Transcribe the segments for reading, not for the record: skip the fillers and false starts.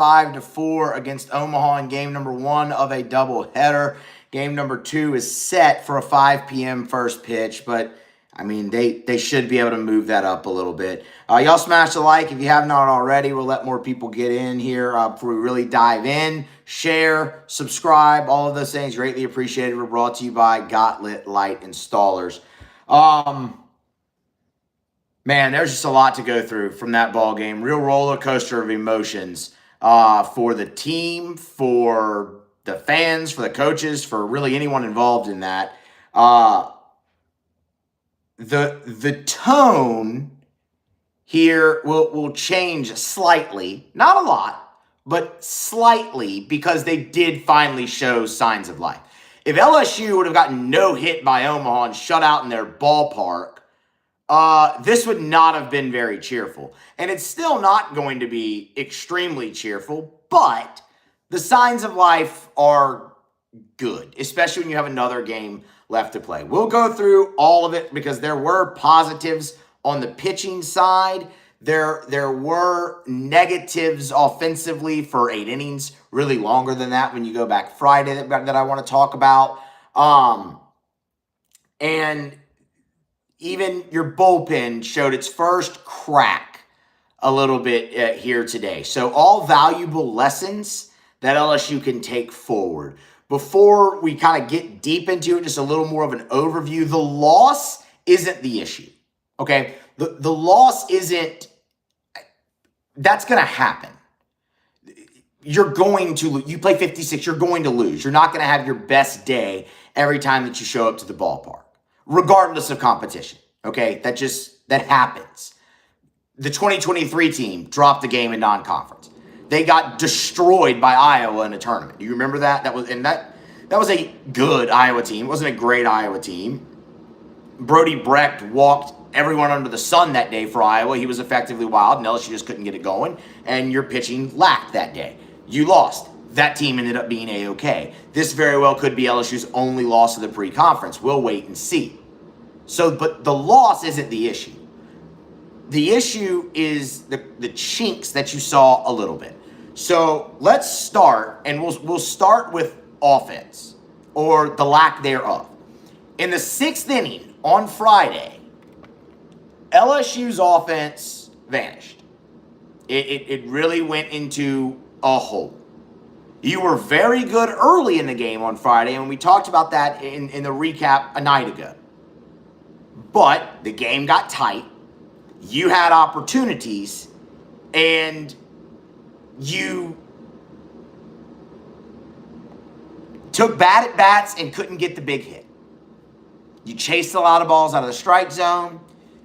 5-4 against Omaha in game number 1 of a doubleheader. Game number 2 is set for a 5 p.m. first pitch, but I mean, they should be able to move that up a little bit. Y'all smash the like if you have not already. We'll let more people get in here before we really dive in. Share, subscribe, all of those things. Greatly appreciated. We're brought to you by Gotlit Light Installers. Man, there's just a lot to go through from that ball game. Real roller coaster of emotions for the team, for the fans, for the coaches, for really anyone involved in that. The tone here will change slightly, not a lot, but slightly, because they did finally show signs of life. If LSU would have gotten no hit by Omaha and shut out in their ballpark, this would not have been very cheerful. And it's still not going to be extremely cheerful, but the signs of life are good, especially when you have another game left to play. We'll go through all of it because there were positives on the pitching side. There were negatives offensively for 8 innings, really longer than that when you go back Friday that I want to talk about. And even your bullpen showed its first crack a little bit here today. So all valuable lessons that LSU can take forward. Before we kind of get deep into it, just a little more of an overview. The loss isn't the issue, okay? The loss isn't, that's going to happen. You're going to lose. You play 56, you're going to lose. You're not going to have your best day every time that you show up to the ballpark, regardless of competition, okay? That happens. The 2023 team dropped the game in non-conference. They got destroyed by Iowa in a tournament. Do you remember that? That was a good Iowa team. It wasn't a great Iowa team. Brody Brecht walked everyone under the sun that day for Iowa. He was effectively wild, and LSU just couldn't get it going, and your pitching lacked that day. You lost. That team ended up being A-OK. This very well could be LSU's only loss of the pre-conference. We'll wait and see. But the loss isn't the issue. The issue is the chinks that you saw a little bit. So let's start, and we'll start with offense, or the lack thereof. In the 6th inning on Friday, LSU's offense vanished. It really went into a hole. You were very good early in the game on Friday, and we talked about that in the recap a night ago. But the game got tight. You had opportunities, and you took bad at bats and couldn't get the big hit. You chased a lot of balls out of the strike zone.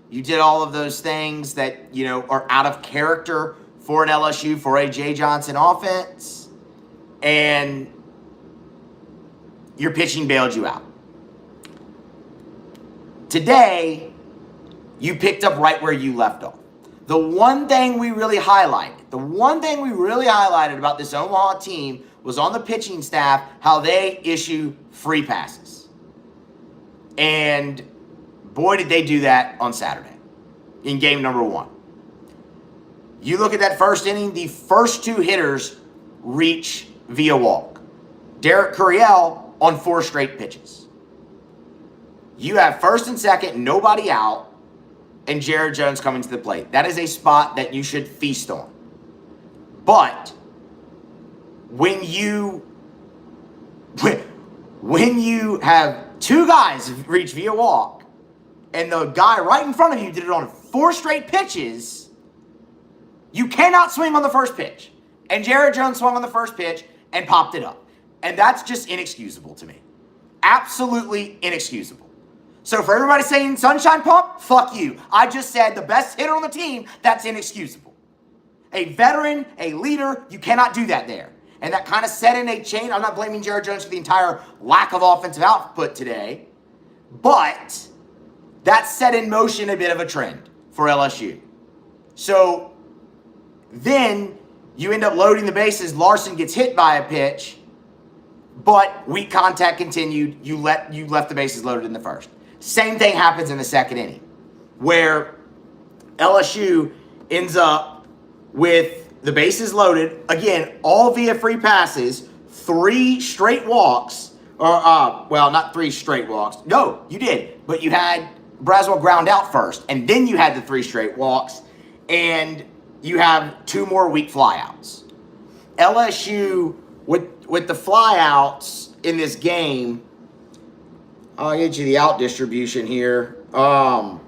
You did all of those things that, are out of character for an LSU, for a Jay Johnson offense. And your pitching bailed you out. Today, you picked up right where you left off. The one thing we really highlighted about this Omaha team was on the pitching staff, how they issue free passes. And boy, did they do that on Saturday in game number 1. You look at that first inning, the first 2 hitters reach via walk. Derek Curiel on 4 straight pitches. You have first and second, nobody out, and Jared Jones coming to the plate. That is a spot that you should feast on. But when you have 2 guys reach via walk, and the guy right in front of you did it on 4 straight pitches, you cannot swing on the first pitch. And Jared Jones swung on the first pitch and popped it up. And that's just inexcusable to me. Absolutely inexcusable. So for everybody saying sunshine pump, fuck you. I just said the best hitter on the team, that's inexcusable. A veteran, a leader, you cannot do that there. And that kind of set in a chain. I'm not blaming Jared Jones for the entire lack of offensive output today, but that set in motion a bit of a trend for LSU. So then you end up loading the bases. Larson gets hit by a pitch, but weak contact continued. You left the bases loaded in the first. Same thing happens in the 2nd inning, where LSU ends up with the bases loaded, again, all via free passes, 3 straight walks, or, well, not 3 straight walks. No, you did, but you had Braswell ground out first, and then you had the 3 straight walks, and you have 2 more weak flyouts. LSU, with the flyouts in this game, I'll get you the out distribution here. LSU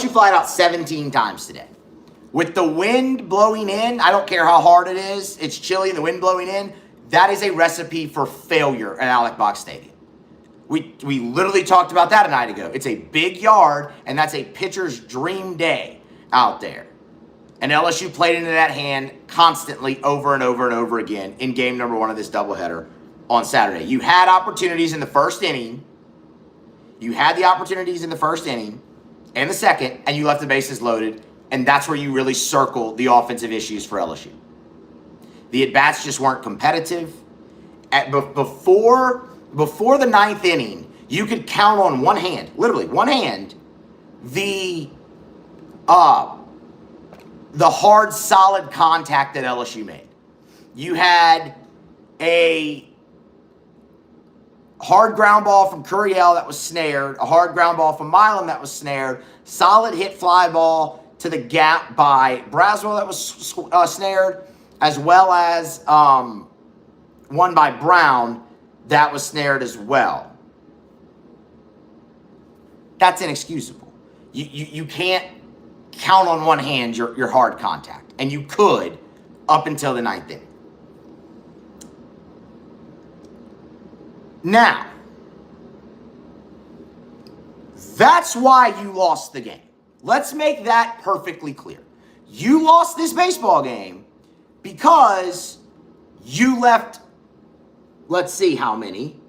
flied out 17 times today. With the wind blowing in, I don't care how hard it is, it's chilly and the wind blowing in, that is a recipe for failure at Alex Box Stadium. We literally talked about that a night ago. It's a big yard, and that's a pitcher's dream day out there. And LSU played into that hand constantly over and over and over again in game number 1 of this doubleheader on Saturday. You had opportunities in the first inning. You had the opportunities in the first inning and the second, and you left the bases loaded. And that's where you really circle the offensive issues for LSU. The at-bats just weren't competitive. Before the 9th inning, you could count on one hand, literally one hand, the hard, solid contact that LSU made. You had a hard ground ball from Curiel that was snared, a hard ground ball from Milam that was snared, solid hit fly ball to the gap by Braswell that was snared, as well as one by Brown that was snared as well. That's inexcusable. You can't count on one hand your hard contact, and you could up until the 9th inning. Now, that's why you lost the game. Let's make that perfectly clear. You lost this baseball game because you left, let's see how many,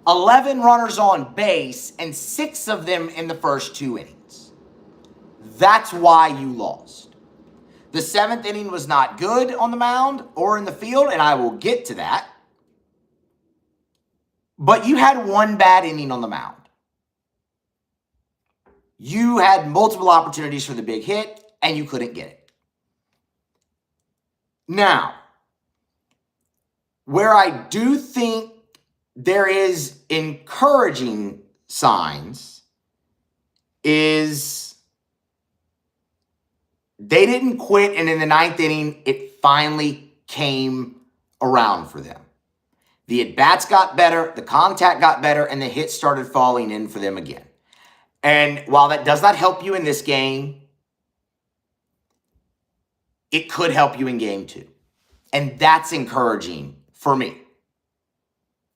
11 runners on base and 6 of them in the first 2 innings. That's why you lost. The 7th inning was not good on the mound or in the field, and I will get to that. But you had 1 bad inning on the mound. You had multiple opportunities for the big hit, and you couldn't get it. Now, where I do think there is encouraging signs is they didn't quit, and in the 9th inning, it finally came around for them. The at-bats got better, the contact got better, and the hits started falling in for them again. And while that does not help you in this game, it could help you in game 2. And that's encouraging for me.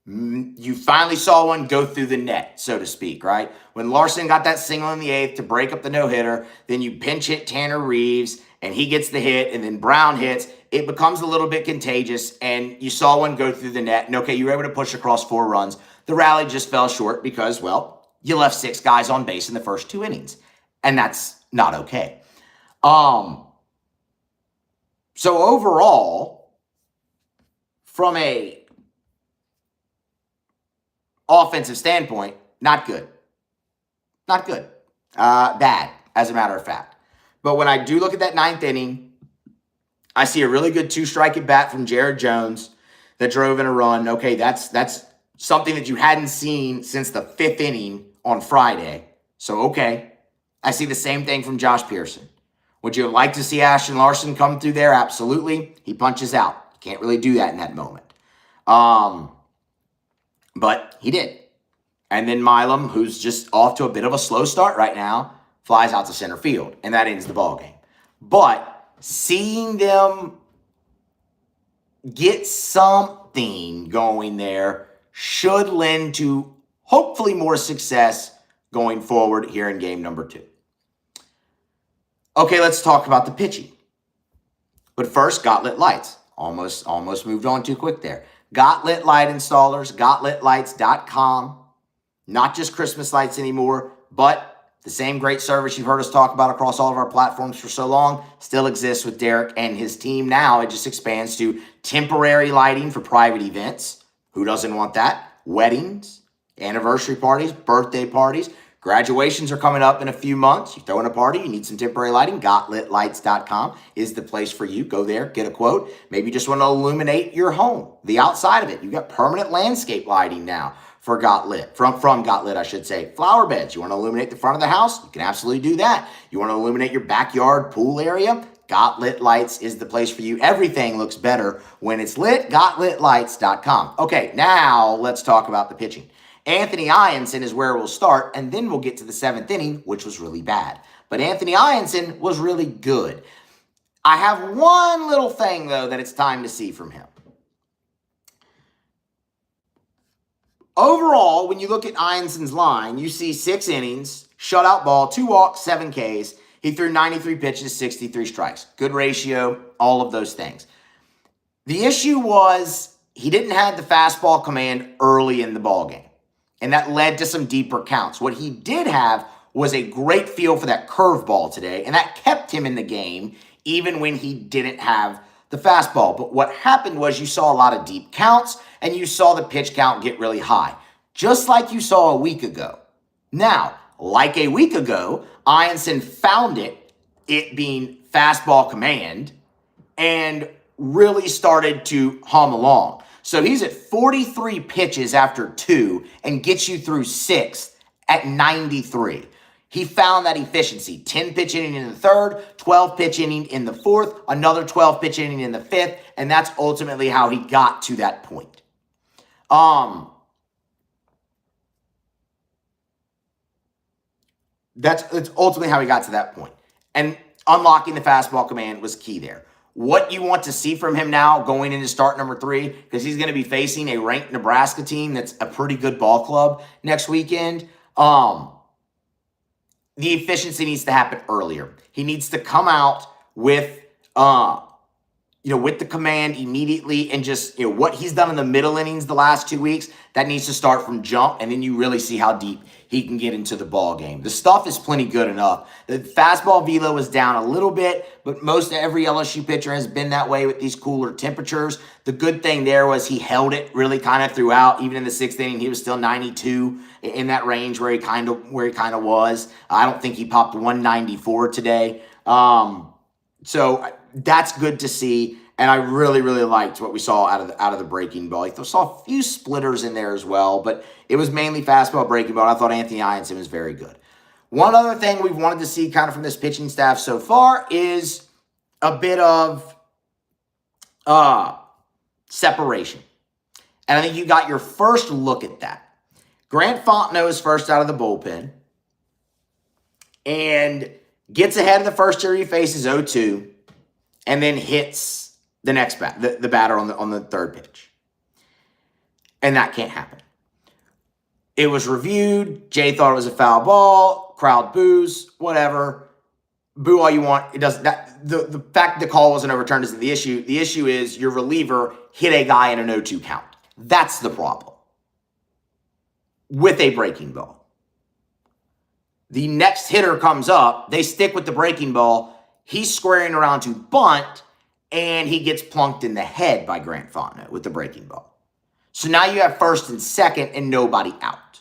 You finally saw one go through the net, so to speak, right? When Larson got that single in the 8th to break up the no-hitter, then you pinch hit Tanner Reeves, and he gets the hit, and then Brown hits. It becomes a little bit contagious, and you saw one go through the net. And okay, you were able to push across 4 runs. The rally just fell short because, well, you left 6 guys on base in the first 2 innings, and that's not okay. So overall, from a offensive standpoint, not good. Not good. Bad, as a matter of fact. But when I do look at that 9th inning, I see a really good 2-strike at bat from Jared Jones that drove in a run. Okay, that's something that you hadn't seen since the 5th inning on Friday. So, okay. I see the same thing from Josh Pearson. Would you like to see Ashton Larson come through there? Absolutely. He punches out. You can't really do that in that moment. But he did. And then Milam, who's just off to a bit of a slow start right now, flies out to center field, and that ends the ballgame. But seeing them get something going there should lend to hopefully more success going forward here in game number 2. Okay, let's talk about the pitching. But first, Got-Lit Lights. Almost moved on too quick there. Got-Lit Light installers, gotlitlights.com. Not just Christmas lights anymore, but the same great service you've heard us talk about across all of our platforms for so long still exists with Derek and his team. Now it just expands to temporary lighting for private events. Who doesn't want that? Weddings, anniversary parties, birthday parties, Graduations are coming up in a few months. You're throwing a party, you need some temporary lighting. GotLitLights.com is the place for you. Go there, get a quote. Maybe you just want to illuminate your home, the outside of it. You've got permanent landscape lighting now for GotLit, from GotLit, I should say. Flower beds, you want to illuminate the front of the house? You can absolutely do that. You want to illuminate your backyard pool area? GotLit Lights is the place for you. Everything looks better when it's lit. GotLitLights.com. Okay, now let's talk about the pitching. Anthony Ianson is where we'll start, and then we'll get to the seventh inning, which was really bad. But Anthony Ianson was really good. I have one little thing, though, that it's time to see from him. Overall, when you look at Ianson's line, you see 6 innings, shutout ball, 2 walks, 7 Ks. He threw 93 pitches, 63 strikes. Good ratio, all of those things. The issue was he didn't have the fastball command early in the ballgame, and that led to some deeper counts. What he did have was a great feel for that curveball today, and that kept him in the game even when he didn't have the fastball. But what happened was you saw a lot of deep counts, and you saw the pitch count get really high, just like you saw a week ago. Now, like a week ago, Ianson found it being fastball command, and really started to hum along. So he's at 43 pitches after 2 and gets you through 6 at 93. He found that efficiency. 10 pitch inning in the 3rd, 12 pitch inning in the 4th, another 12 pitch inning in the 5th, and that's ultimately how he got to that point. That's ultimately how he got to that point. And unlocking the fastball command was key there. What you want to see from him now going into start number 3, because he's going to be facing a ranked Nebraska team that's a pretty good ball club next weekend. The efficiency needs to happen earlier. He needs to come out with, with the command immediately, and just, what he's done in the middle innings the last 2 weeks, that needs to start from jump, and then you really see how deep he can get into the ball game. The stuff is plenty good enough. The fastball velo is down a little bit, but most every LSU pitcher has been that way with these cooler temperatures. The good thing there was he held it really kind of throughout. Even in the 6th inning, he was still 92, in that range where he kind of was. I don't think he popped 194 today. So that's good to see. And I really, really liked what we saw out of the breaking ball. I saw a few splitters in there as well, but it was mainly fastball, breaking ball. I thought Anthony Ianson was very good. One other thing we've wanted to see kind of from this pitching staff so far is a bit of separation. And I think you got your first look at that. Grant Fontenot is first out of the bullpen and gets ahead of the first hitter he faces 0-2, and then hits the next the batter on the 3rd pitch. And that can't happen. It was reviewed. Jay thought it was a foul ball. Crowd boos. Whatever. Boo all you want. It doesn't. The fact the call wasn't overturned isn't the issue. The issue is your reliever hit a guy in an 0-2 count. That's the problem. With a breaking ball. The next hitter comes up. They stick with the breaking ball. He's squaring around to bunt, and he gets plunked in the head by Grant Fontenot with the breaking ball. So now you have first and second and nobody out.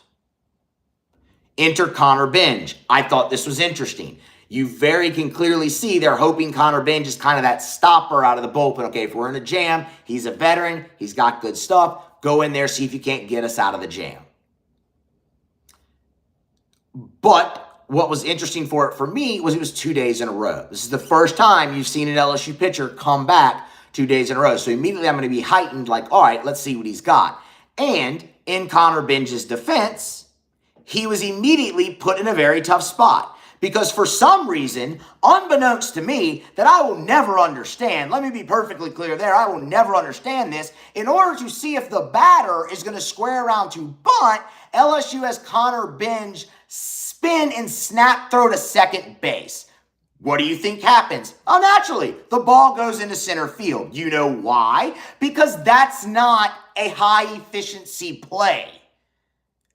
Enter Connor Benj. I thought this was interesting. You can clearly see they're hoping Connor Benj is kind of that stopper out of the bullpen. Okay, if we're in a jam, he's a veteran. He's got good stuff. Go in there, see if you can't get us out of the jam. But what was interesting for me was it was 2 days in a row. This is the first time you've seen an LSU pitcher come back 2 days in a row. So immediately I'm going to be heightened like, all right, let's see what he's got. And in Connor Benj's defense, he was immediately put in a very tough spot. Because for some reason, unbeknownst to me, that I will never understand, let me be perfectly clear there, I will never understand this. In order to see if the batter is going to square around to bunt, LSU has Connor Benj spin and snap throw to second base. What do you think happens? Oh, naturally, the ball goes into center field. You know why? Because that's not a high efficiency play.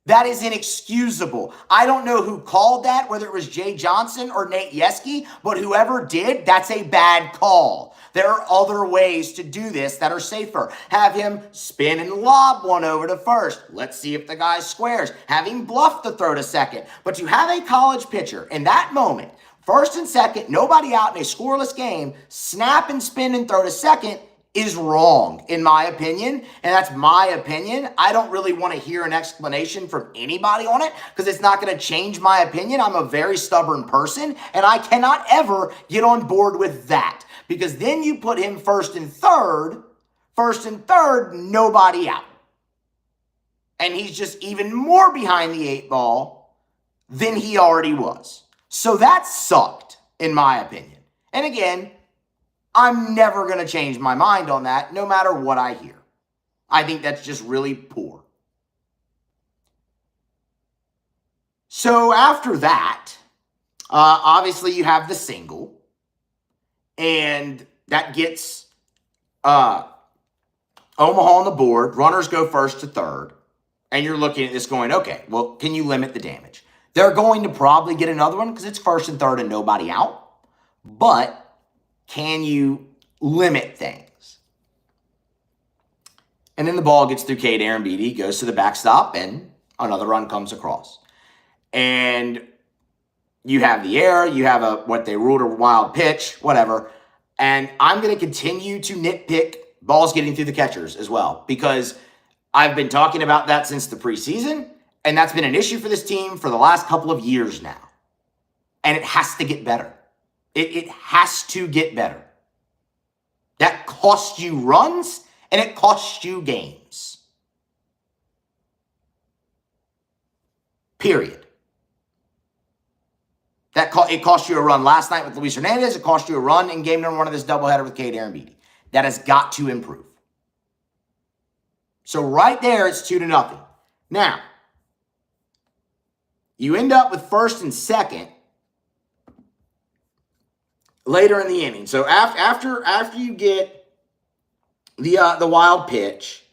That is inexcusable. I don't know who called that, whether it was Jay Johnson or Nate Yeske, but whoever did, that's a bad call. There are other ways to do this that are safer. Have him spin and lob one over to first. Let's see if the guy squares. Have him bluff the throw to second. But to have a college pitcher in that moment, first and second, nobody out in a scoreless game, snap and spin and throw to second, is wrong, in my opinion, and that's my opinion. I don't really want to hear an explanation from anybody on it because it's not going to change my opinion. I'm a very stubborn person, and I cannot ever get on board with that because then you put him first and third, nobody out. And he's just even more behind the eight ball than he already was. So that sucked, in my opinion. And again, I'm never going to change my mind on that, no matter what I hear. I think that's just really poor. So after that, obviously you have the single, and that gets Omaha on the board. Runners go first to third, and you're looking at this going, okay, well, can you limit the damage? They're going to probably get another one because it's first and third and nobody out, but can you limit things? And then the ball gets through Cade Arrambide, goes to the backstop, and another run comes across. And you have the error, you have what they ruled a wild pitch, whatever. And I'm going to continue to nitpick balls getting through the catchers as well, because I've been talking about that since the preseason, and that's been an issue for this team for the last couple of years now. And it has to get better. It has to get better. That costs you runs, and it costs you games. Period. It cost you a run last night with Luis Hernandez. It cost you a run in game number one of this doubleheader with Cade Arrambide. That has got to improve. So right there, it's 2-0. Now, you end up with first and second later in the inning. So after you get the wild pitch,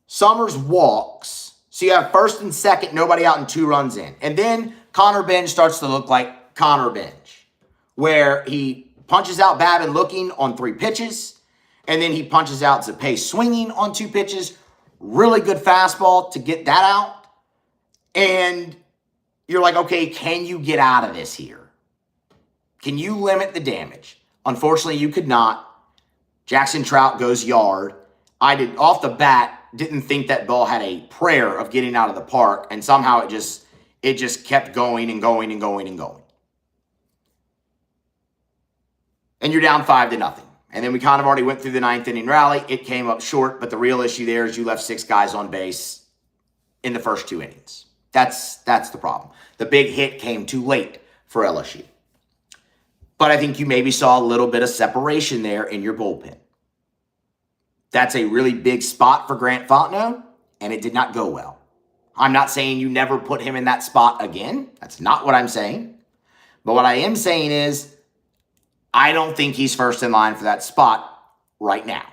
Summers walks. So you have first and second, nobody out and 2 runs in. And then Connor Benj starts to look like Connor Benj, where he punches out Babin looking on 3 pitches, and then he punches out Zapay swinging on 2 pitches. Really good fastball to get that out. And you're like, okay, can you get out of this here? Can you limit the damage? Unfortunately, you could not. Jackson Trout goes yard. I off the bat, didn't think that ball had a prayer of getting out of the park, and somehow it just kept going and going and going and going. And you're down 5-0. And then we kind of already went through the 9th inning rally. It came up short, but the real issue there is you left 6 guys on base in the first 2 innings. That's the problem. The big hit came too late for LSU. But I think you maybe saw a little bit of separation there in your bullpen. That's a really big spot for Grant Fontenot, and it did not go well. I'm not saying you never put him in that spot again. That's not what I'm saying. But what I am saying is I don't think he's first in line for that spot right now.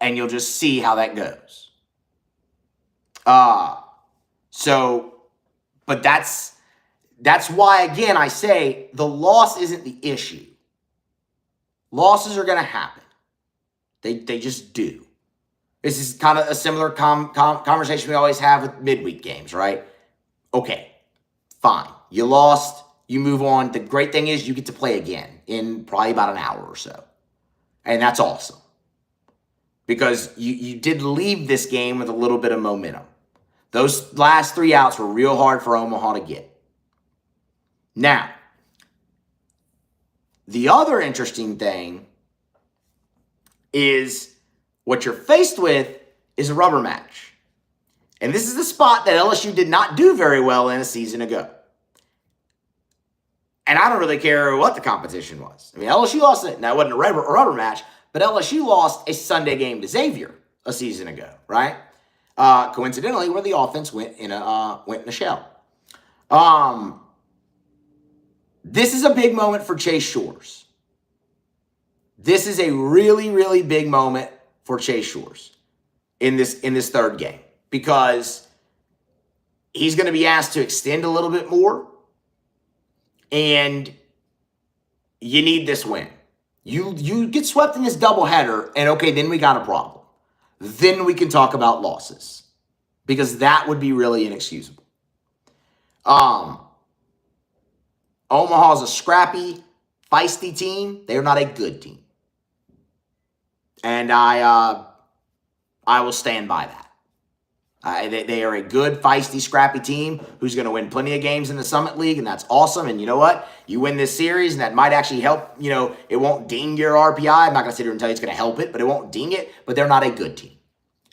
And you'll just see how that goes. But that's why, again, I say the loss isn't the issue. Losses are going to happen. They just do. This is kind of a similar conversation we always have with midweek games, right? Okay, fine. You lost. You move on. The great thing is you get to play again in probably about an hour or so. And that's awesome. Because you did leave this game with a little bit of momentum. Those last 3 outs were real hard for Omaha to get. Now, the other interesting thing is what you're faced with is a rubber match. And this is the spot that LSU did not do very well in a season ago. And I don't really care what the competition was. I mean, LSU lost it. Now, it wasn't a rubber match, but LSU lost a Sunday game to Xavier a season ago, right? Coincidentally, where the offense went in a shell. This is a big moment for Chase Shores. This is a really, really big moment for Chase Shores in this third game, because he's going to be asked to extend a little bit more, and you need this win. You get swept in this doubleheader, and okay, then we got a problem. Then we can talk about losses, because that would be really inexcusable. Omaha's a scrappy, feisty team. They're not a good team, and I will stand by that. They are a good, feisty, scrappy team who's going to win plenty of games in the Summit League, and that's awesome. And you know what? You win this series, and that might actually help. It won't ding your RPI. I'm not going to sit here and tell you it's going to help it, but it won't ding it. But they're not a good team.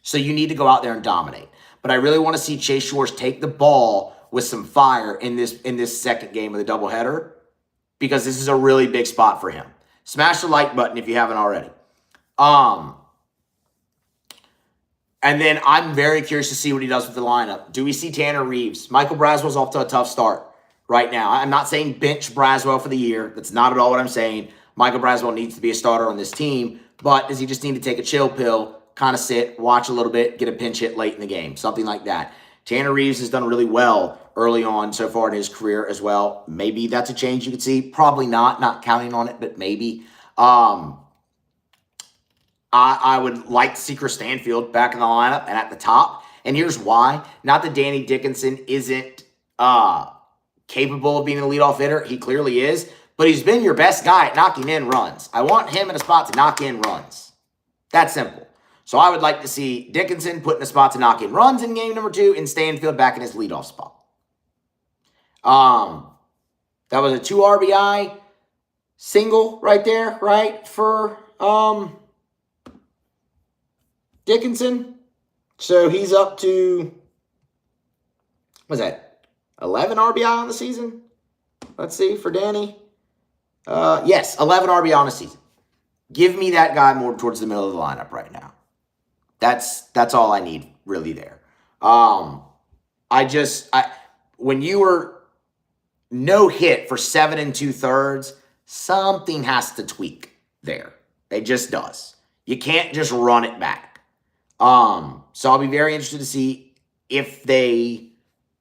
So you need to go out there and dominate. But I really want to see Chase Shores take the ball with some fire in this second game of the doubleheader, because this is a really big spot for him. Smash the like button if you haven't already. And then I'm very curious to see what he does with the lineup. Do we see Tanner Reeves? Michael Braswell's off to a tough start right now. I'm not saying bench Braswell for the year. That's not at all what I'm saying. Michael Braswell needs to be a starter on this team, but does he just need to take a chill pill, kind of sit, watch a little bit, get a pinch hit late in the game, something like that. Tanner Reeves has done really well early on so far in his career as well. Maybe that's a change you could see. Probably not counting on it, but maybe. I would like to see Chris Stanfield back in the lineup and at the top. And here's why. Not that Danny Dickinson isn't capable of being a leadoff hitter. He clearly is. But he's been your best guy at knocking in runs. I want him in a spot to knock in runs. That's simple. So I would like to see Dickinson put in a spot to knock in runs in game number 2 and Stanfield back in his leadoff spot. That was a 2 RBI single right there, right, for Dickinson. So he's up to, what's that, 11 RBI on the season? Let's see, for Danny. Yes, 11 RBI on the season. Give me that guy more towards the middle of the lineup right now. That's all I need really there. When you were no hit for 7 2/3, something has to tweak there. It just does. You can't just run it back. So I'll be very interested to see if they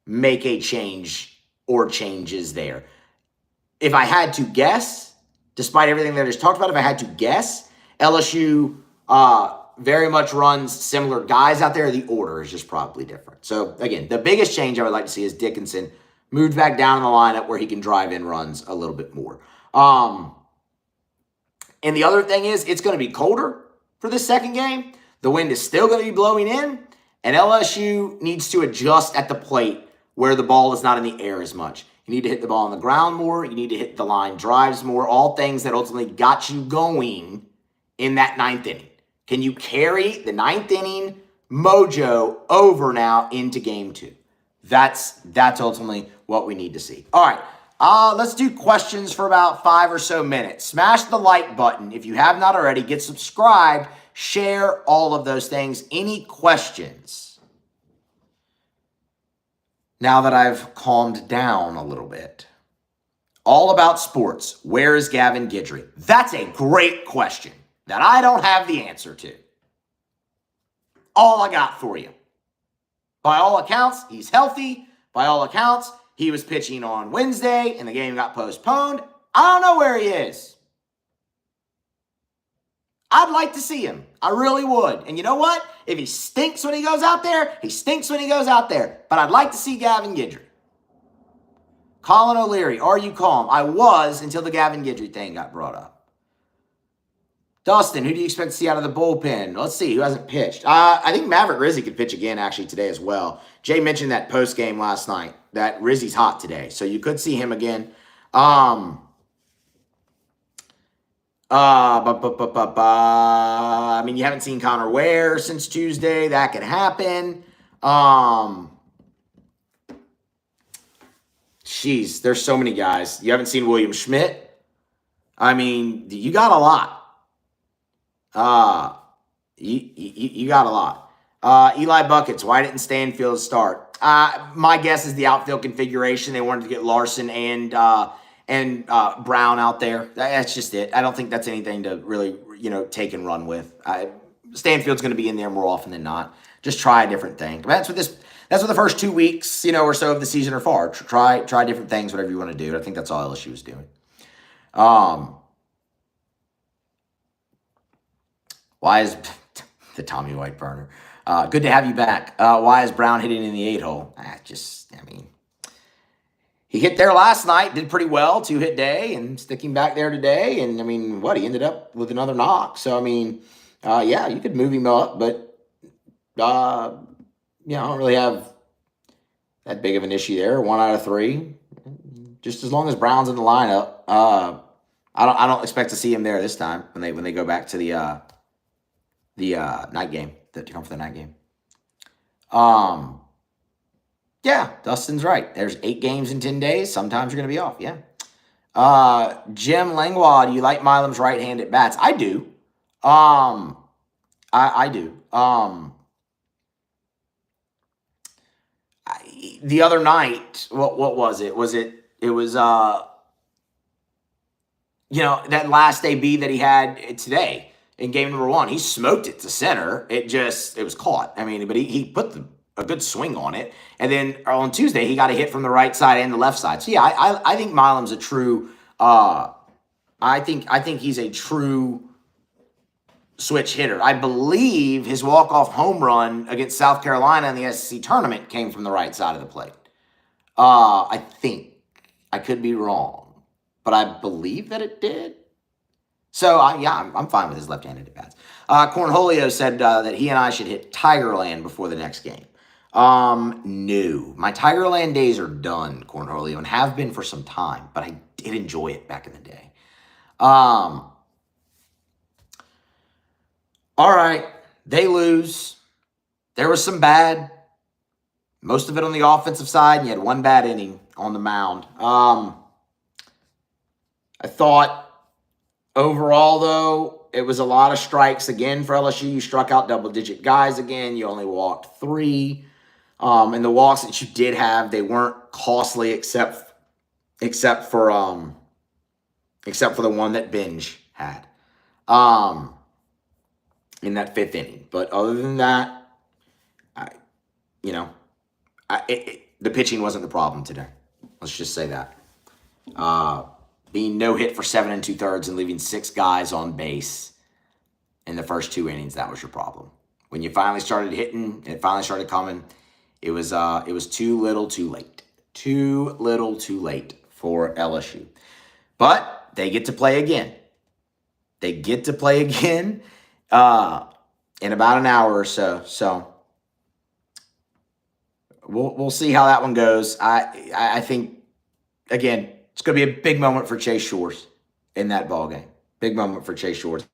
make a change or changes there. If I had to guess, despite everything that I just talked about, if I had to guess, LSU very much runs similar guys out there. The order is just probably different. So again, the biggest change I would like to see is Dickinson moved back down in the lineup where he can drive in runs a little bit more. And the other thing is, it's going to be colder for this second game. The wind is still going to be blowing in, and LSU needs to adjust at the plate where the ball is not in the air as much. You need to hit the ball on the ground more. You need to hit the line drives more. All things that ultimately got you going in that 9th inning. Can you carry the 9th inning mojo over now into game 2? That's ultimately what we need to see. All right, let's do questions for about 5 or so minutes. Smash the like button if you have not already. Get subscribed. Share all of those things. Any questions? Now that I've calmed down a little bit. All about sports. Where is Gavin Guidry? That's a great question that I don't have the answer to. All I got for you. By all accounts, he's healthy. By all accounts, he was pitching on Wednesday and the game got postponed. I don't know where he is. I'd like to see him. I really would. And you know what? If he stinks when he goes out there, he stinks when he goes out there. But I'd like to see Gavin Guidry. Colin O'Leary, are you calm? I was until the Gavin Guidry thing got brought up. Dustin, who do you expect to see out of the bullpen? Let's see, who hasn't pitched? I think Maverick Rizzi could pitch again actually today as well. Jay mentioned that post game last night, that Rizzi's hot today. So you could see him again. I mean, you haven't seen Connor Ware since Tuesday. That could happen. Jeez, there's so many guys. You haven't seen William Schmidt. I mean, you got a lot. You got a lot. Eli Buckets, why didn't Stanfield start? My guess is the outfield configuration. They wanted to get Larson and Brown out there. That's just it. I don't think that's anything to really, take and run with. Stanfield's going to be in there more often than not. Just try a different thing. That's what the first 2 weeks, or so of the season are for. Try different things, whatever you want to do. I think that's all LSU is doing. Why is the Tommy White burner? Good to have you back. Why is Brown hitting in the 8-hole? He hit there last night, did pretty well, 2-hit day, and sticking back there today. And he ended up with another knock. So yeah, you could move him up, but I don't really have that big of an issue there. 1 out of 3, just as long as Brown's in the lineup. I don't expect to see him there this time when they go back to the night game, to come for the night game. Yeah, Dustin's right. There's 8 games in 10 days. Sometimes you're going to be off. Yeah. Jim Langlois, do you like Milam's right-handed bats? I do. I do. The other night, what was it? It was that last AB that he had today in game number 1. He smoked it to center. It was caught. But he put a good swing on it. And then on Tuesday, he got a hit from the right side and the left side. So yeah, I think Milam's a true. I think he's a true switch hitter. I believe his walk-off home run against South Carolina in the SEC tournament came from the right side of the plate. I think. I could be wrong, but I believe that it did. So, I'm fine with his left-handed at-bats. Cornholio said that he and I should hit Tigerland before the next game. No. My Tigerland days are done, Cornholio, and have been for some time, but I did enjoy it back in the day. All right. They lose. There was some bad. Most of it on the offensive side, and you had 1 bad inning on the mound. I thought overall, though, it was a lot of strikes again for LSU. You struck out double-digit guys again. You only walked 3. And the walks that you did have, they weren't costly except for the one that Binge had in that 5th inning. But other than that, the pitching wasn't the problem today. Let's just say that. Being no hit for 7 2/3 and leaving 6 guys on base in the first 2 innings, that was your problem. When you finally started hitting, it finally started coming. It was too little, too late. Too little, too late for LSU. But they get to play again. They get to play again in about an hour or so. So we'll see how that one goes. I think, again, it's going to be a big moment for Chase Shores in that ball game. Big moment for Chase Shores.